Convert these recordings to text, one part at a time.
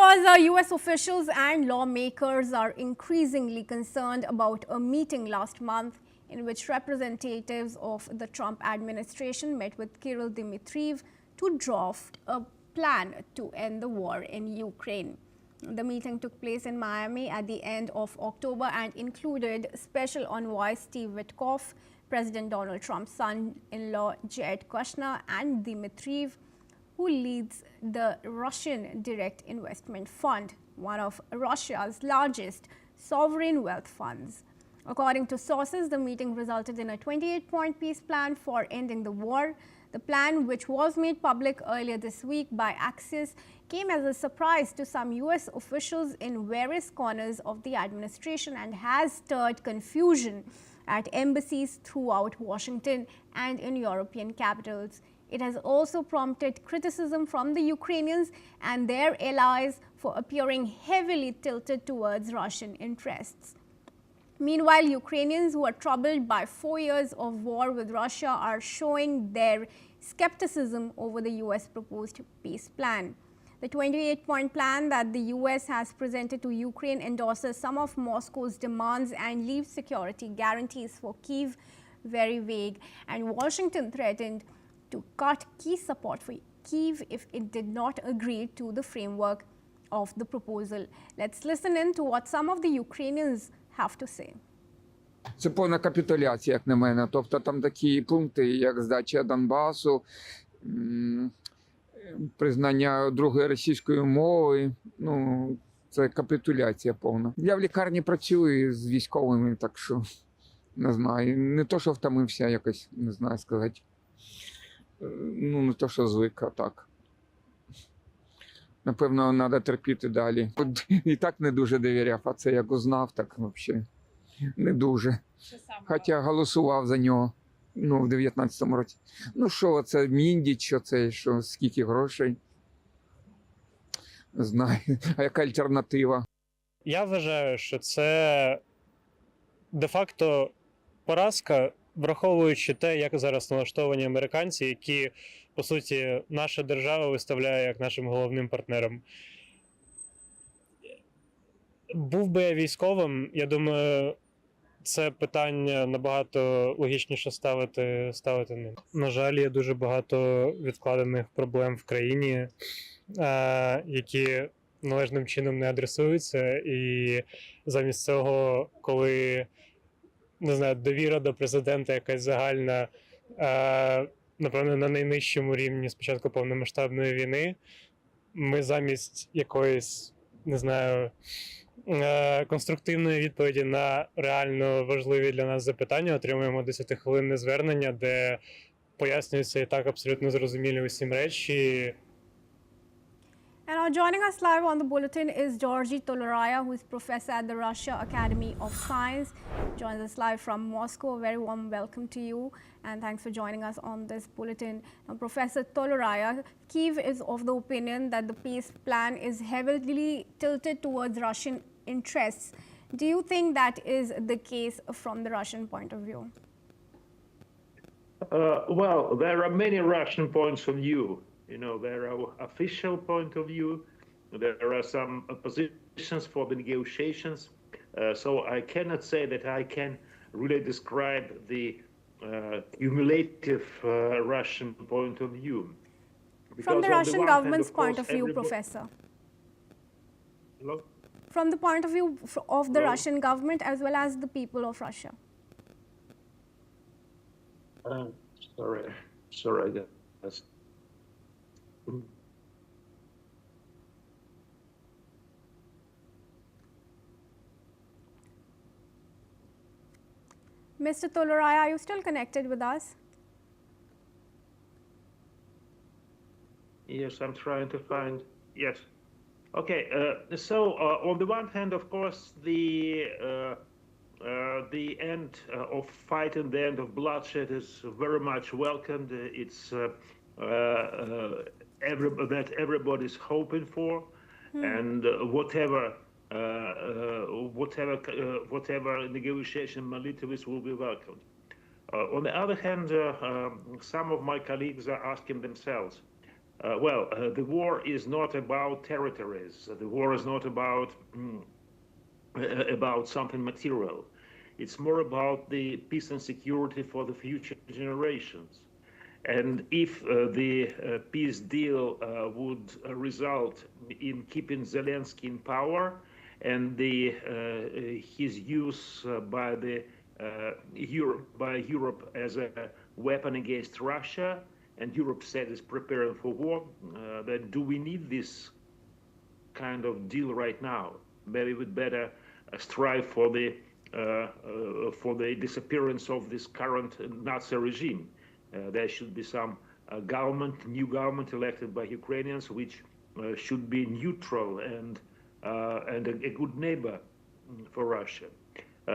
Because US officials and lawmakers are increasingly concerned about a meeting last month in which representatives of the Trump administration met with Kirill Dmitriev to draft a plan to end the war in Ukraine. The meeting took place in Miami at the end of October and included Special Envoy Steve Witkoff, President Donald Trump's son-in-law Jared Kushner, and Dmitriev, who leads the Russian Direct Investment Fund, one of Russia's largest sovereign wealth funds. According to sources, the meeting resulted in a 28-point peace plan for ending the war. The plan, which was made public earlier this week by Axios, came as a surprise to some US officials in various corners of the administration and has stirred confusion at embassies throughout Washington and in European capitals. It has also prompted criticism from the Ukrainians and their allies for appearing heavily tilted towards Russian interests. Meanwhile, Ukrainians who are troubled by 4 years of war with Russia are showing their skepticism over the US proposed peace plan. The 28-point plan that the US has presented to Ukraine endorses some of Moscow's demands and leaves security guarantees for Kyiv very vague, and Washington threatened to cut key support for Kyiv if it did not agree to the framework of the proposal. Let's listen in to what some of the Ukrainians have to say. Це повна капітуляція, як на мене. Тобто там такі пункти, як здача Донбасу, признання другої російської мови, ну, це капітуляція повна. Я в лікарні працюю з військовими, так що, не знаю, не то, що втомився якось, не знаю сказати. Ну, не то, що звик, а так. Напевно, треба терпіти далі. І так не дуже довіряв, а це як узнав, так взагалі не дуже. Хоча голосував за нього, ну, в 19-му році. Ну, що це, Міндіч, що це, що, скільки грошей? Не знаю. А яка альтернатива? Я вважаю, що це де-факто поразка, враховуючи те, як зараз налаштовані американці, які, по суті, наша держава виставляє як нашим головним партнером. Був би я військовим, я думаю, це питання набагато логічніше ставити ним. На жаль, є дуже багато відкладених проблем в країні, які належним чином не адресуються, і замість цього, коли, не знаю, довіра до президента якась загальна, напевно, на найнижчому рівні з початку повномасштабної війни, ми замість якоїсь, не знаю, конструктивної відповіді на реально важливі для нас запитання отримуємо 10-хвилинне звернення, де пояснюються і так абсолютно зрозумілі усім речі. And now joining us live on the bulletin is Georgi Toloraya, who is professor at the Russia Academy of Science. Joins us live from Moscow. A very warm welcome to you, and thanks for joining us on this bulletin. Now, Professor Toloraya, Kyiv is of the opinion that the peace plan is heavily tilted towards Russian interests. Do you think that is the case from the Russian point of view? Well, there are many Russian points of view. You know, there are official point of view. There are some positions for the negotiations. So I cannot say that I can really describe the cumulative Russian point of view. From the Russian government's point of view, Professor. Hello? From the point of view of the Russian government as well as the people of Russia. Sorry, guys. Mr. Toloraya, are you still connected with us? Yes, I'm trying to find. Yes. Okay. So on the one hand, of course, the end of fight and the end of bloodshed is very much welcomed. It's that everybody's hoping for, and whatever negotiation militaries will be welcomed. On the other hand, some of my colleagues are asking themselves, The war is not about territories. The war is not about something material. It's more about the peace and security for the future generations. And if the peace deal would result in keeping Zelensky in power and his use by Europe as a weapon against Russia, and Europe said is preparing for war, then do we need this kind of deal right now? Maybe we'd better strive for the disappearance of this current Nazi regime. There should be some new government elected by Ukrainians, which should be neutral and a good neighbor for Russia.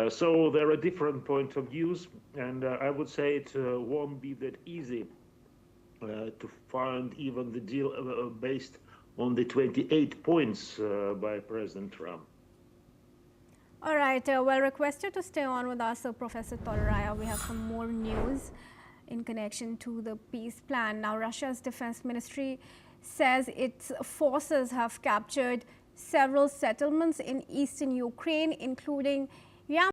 So there are different points of views, and I would say it won't be that easy to find even the deal based on the 28 points by President Trump. All right, well, requested to stay on with us, Professor Toloraya. We have some more news in connection to the peace plan. Now, Russia's defense ministry says its forces have captured several settlements in eastern Ukraine, including